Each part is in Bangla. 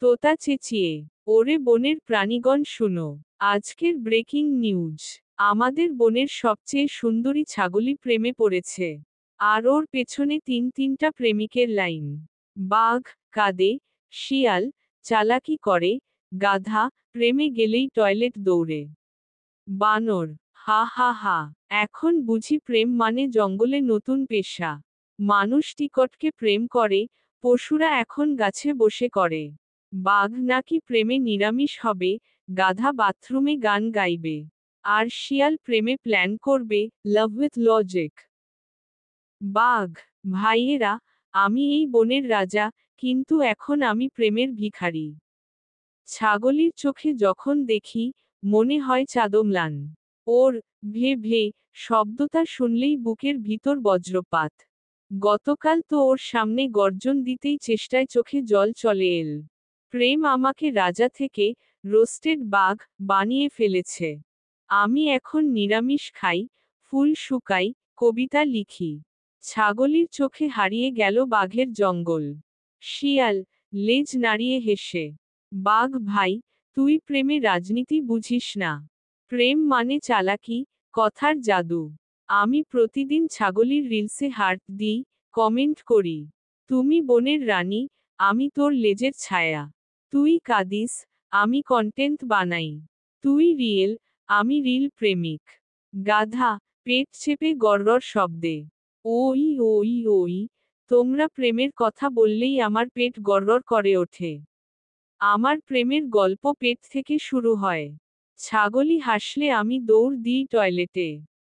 তোতা চেঁচিয়ে, ওরে বনের প্রাণীগণ শুনো, আজকের ব্রেকিং নিউজ। আমাদের বনের সবচেয়ে সুন্দরী ছাগলি প্রেমে পড়েছে। আর ওর পেছনে তিনটা প্রেমিকের লাইন। বাঘ কাঁদে, শিয়াল চালাকি করে, গাধা প্রেমে গেলেই টয়লেট দৌড়ে। বানর হা হা হা, এখন বুঝি প্রেম মানে জঙ্গলে নতুন পেশা। মানুষ টিকটকে প্রেম করে, পশুরা এখন গাছে বসে করে। বাঘ নাকি প্রেমে নিরামিষ হবে, গাধা বাথরুমে গান গাইবে। আর শিয়াল প্রেমে প্ল্যান করবে, লাভ উইথ লজিক। বাঘ ভাইয়েরা, আমি এই বনের রাজা, কিন্তু এখন আমি প্রেমের ভিখারি। ছাগলির চোখে যখন দেখি, মনে হয় চাদমলান। ওর ভে ভে শব্দটা শুনলেই বুকের ভিতর বজ্রপাত। গতকাল তো ওর সামনে গর্জন দিতেই চেষ্টায় চোখে জল চলে এল। প্রেম আমাকে রাজা থেকে রোস্টেড বাঘ বানিয়ে ফেলেছে। আমি এখন নিরামিষ খাই, ফুল শুকাই, কবিতা লিখি। ছাগলির চোখে হারিয়ে গেল বাঘের জঙ্গল। শিয়াল লেজ নাড়িয়ে হেসে, বাঘ ভাই, তুই প্রেমে রাজনীতি বুঝিস না। প্রেম মানে চালাকি, কথার জাদু। আমি প্রতিদিন ছাগলির রিলসে হার্ট দিই, কমেন্ট করি। তুমি বনের রানী, আমি তোর লেজের ছায়া। তুই কাঁদিস, আমি কন্টেন্ট বানাই। তুই রিয়েল, আমি রিল প্রেমিক। গাধা পেট চেপে গড়গড় শব্দে, ওই ওই ওই, তোমরা প্রেমের কথা বললেই আমার পেট গড়গড় করে ওঠে। আমার প্রেমের গল্প পেট থেকে শুরু হয়। ছাগলি হাসলে আমি দৌড় দিই টয়লেটে।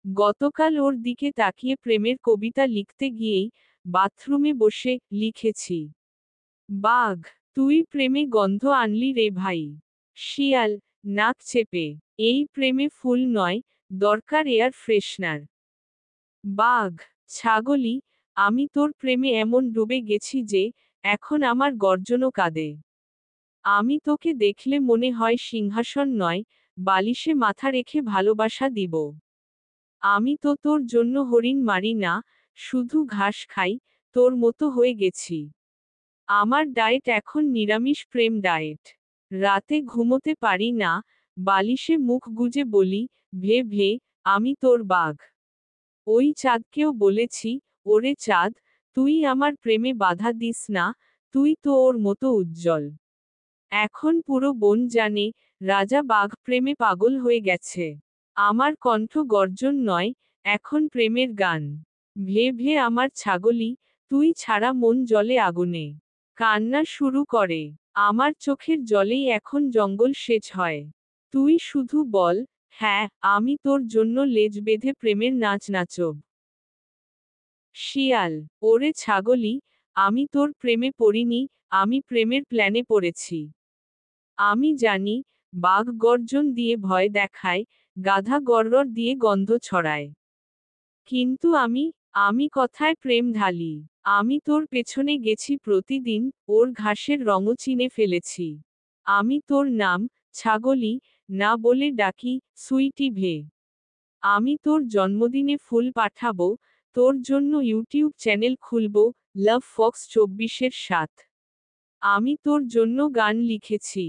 গতকাল ওর দিকে তাকিয়ে প্রেমের কবিতা লিখতে গিয়েই বাথরুমে বসে লিখেছি। বাঘ তুই প্রেমে গন্ধ আনলি রে ভাই। শিয়াল নাক চেপে, এই প্রেমে ফুল নয়, দরকার এয়ার ফ্রেশনার। বাঘ ছাগলি, আমি তোর প্রেমে এমন ডুবে গেছি যে এখন আমার গর্জনও কাঁদে। আমি তোকে দেখলে মনে হয় সিংহাসন নয়, বালিশে মাথা রেখে ভালোবাসা দিব। আমি তো তোর জন্য হরিণ মারি না, শুধু ঘাস খাই, তোর মতো হয়ে গেছি। আমার ডায়েট এখন নিরামিষ প্রেম ডায়েট। রাতে ঘুমোতে পারি না, বালিশে মুখ গুজে বলি, ভে ভে, আমি তোর বাঘ। ওই চাঁদকেও বলেছি, ওরে চাঁদ, তুই আমার প্রেমে বাধা দিস না, তুই তো ওর মতো উজ্জ্বল। এখন পুরো বন জানে, রাজা বাঘ প্রেমে পাগল হয়ে গেছে। আমার কণ্ঠ গর্জন নয়, এখন প্রেমের গান। ভে ভে আমার ছাগলি, তুই ছাড়া মন জলে আগুনে। কান্না শুরু করে, আমার চোখের জলেই এখন জঙ্গল সেচ হয়। তুই শুধু বল, হ্যাঁ, আমি তোর জন্য লেজ বেঁধে প্রেমের নাচ নাচব। শিয়াল ওরে ছাগলি, আমি তোর প্রেমে পড়িনি, আমি প্রেমের প্ল্যানে পড়েছি। আমি জানি, বাঘ গর্জন দিয়ে ভয় দেখায়, গাধা গড়গড় দিয়ে গন্ধ ছড়ায়। কিন্তু আমি কথায় প্রেম ঢালি। আমি তোর পেছনে গেছি প্রতিদিন, ওর ঘাসের রঙও চিনে ফেলেছি। আমি তোর নাম, ছাগলি, না বলে ডাকি, সুইটি ভে। আমি তোর জন্মদিনে ফুল পাঠাবো, তোর জন্য ইউটিউব চ্যানেল খুলবো, লাভ ফক্স 24-এর সাথ। আমি তোর জন্য গান লিখেছি।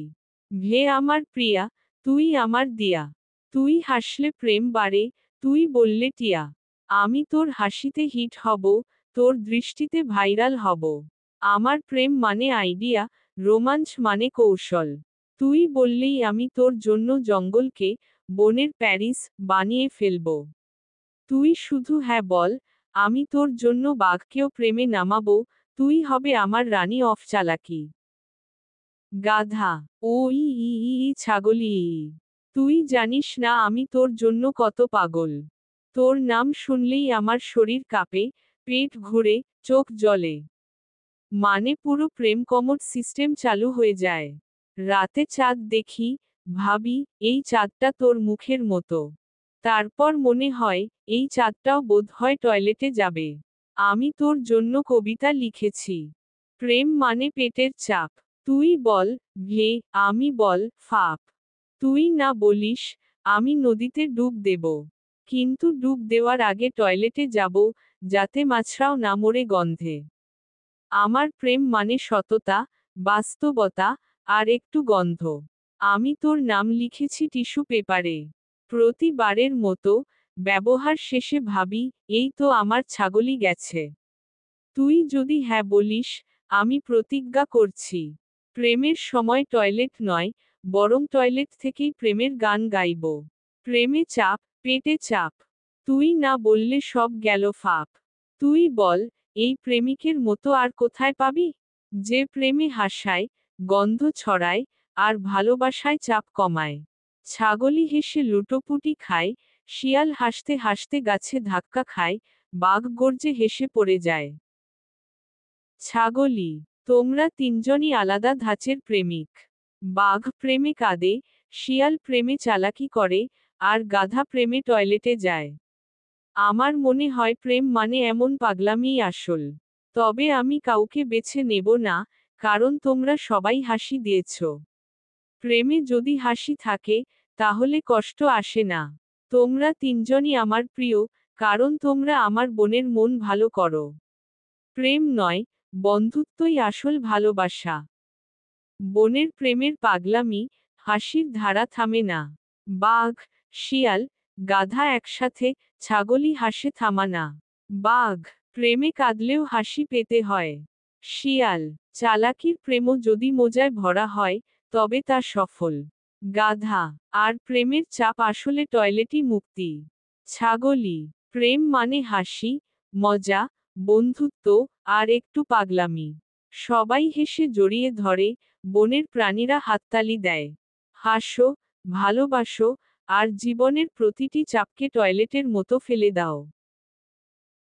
ভে আমার প্রিয়া, তুই আমার দিয়া। তুই হাসলে প্রেম বাড়ে, তুই বললে টিয়া। আমি তোর হাসিতে হিট হব, তোর দৃষ্টিতে ভাইরাল হব। আমার প্রেম মানে আইডিয়া, রোমাঞ্চ মানে কৌশল। তুই বললেই আমি তোর জন্য জঙ্গলকে, বনের প্যারিস, বানিয়ে ফেলব। তুই শুধু হ্যাঁ বল, আমি তোর জন্য বাঘকেও প্রেমে নামাবো, তুই হবে আমার রানী অফ চালাকি। গাধা ও ই ই ই ই ছাগলি ই। তুই জানিস না আমি তোর জন্য কত পাগল। তোর নাম শুনলেই আমার শরীর কাঁপে, পেট ঘুরে, চোখ জ্বলে। মানে পুরো প্রেম কমোড সিস্টেম চালু হয়ে যায়। রাতে চাঁদ দেখি, ভাবি, এই চাঁদটা তোর মুখের মতো। তারপর মনে হয়, এই চাঁদটাও বোধহয় টয়লেটে যাবে। আমি তোর জন্য কবিতা লিখেছি। প্রেম মানে পেটের চাপ। তুই বল, ভে, আমি বল, ফাপ। তুই না বলিস, আমি নদীতে ডুব দেব। কিন্তু ডুব দেওয়ার আগে টয়লেটে যাব, যাতে মাছরাও না মরে গন্ধে। আমার প্রেম মানে সততা, বাস্তবতা, আর একটু গন্ধ। আমি তোর নাম লিখেছি টিস্যু পেপারে। প্রতিবারের মতো, ব্যবহার শেষে ভাবি, এই তো আমার ছাগলই গেছে। তুই যদি হ্যাঁ বলিস, আমি প্রতিজ্ঞা করছি। প্রেমের সময় টয়লেট নয়, বরং টয়লেট থেকেই প্রেমের গান গাইব। প্রেমে চাপ, পেটে চাপ। তুই না বললে সব গেল ফাঁপ। তুই বল, এই প্রেমিকের মতো আর কোথায় পাবি? যে প্রেমে হাসায়, গন্ধ ছড়ায়, আর ভালোবাসায় চাপ কমায়। ছাগলি হেসে লুটোপুটি খায়, শিয়াল হাসতে হাসতে গাছে ধাক্কা খায়, বাঘ গর্জে হেসে পড়ে যায়। ছাগলি, তোমরা তিনজনই আলাদা ধাঁচের প্রেমিক। বাঘ প্রেমে কাঁদে, শিয়াল প্রেমে চালাকি করে, আর গাধা প্রেমে টয়লেটে যায়। আমার মনে হয় প্রেম মানে এমন পাগলামিই আসল। তবে আমি কাউকে বেছে নেব না, কারণ তোমরা সবাই হাসি দিয়েছ। প্রেমে যদি হাসি থাকে, তাহলে কষ্ট আসে না। তোমরা তিনজনই আমার প্রিয়, কারণ তোমরা আমার বোনের মন ভালো করো। প্রেম নয়, বন্ধুত্বই আসল ভালোবাসা। বোনের প্রেমের পাগলামি, হাসির ধারা থামে না। বাঘ, শিয়াল, গাধা একসাথে, ছাগলই হাসে থামা না। বাঘ, প্রেমে কাঁদলেও হাসি পেতে হয়। শিয়াল, চালাকির প্রেমও যদি মজায় ভরা হয়, তবে তা সফল। গাধা, আর প্রেমের চাপ আসলে টয়লেটই মুক্তি। ছাগলি, প্রেম মানে হাসি, মজা, বন্ধুত্ব, আর একটু পাগলামি। সবাই হেসে জড়িয়ে ধরে, বনের প্রাণীরা হাততালি দেয়। হাসো, ভালোবাসো, আর জীবনের প্রতিটি চাপকে টয়লেটের মতো ফেলে দাও।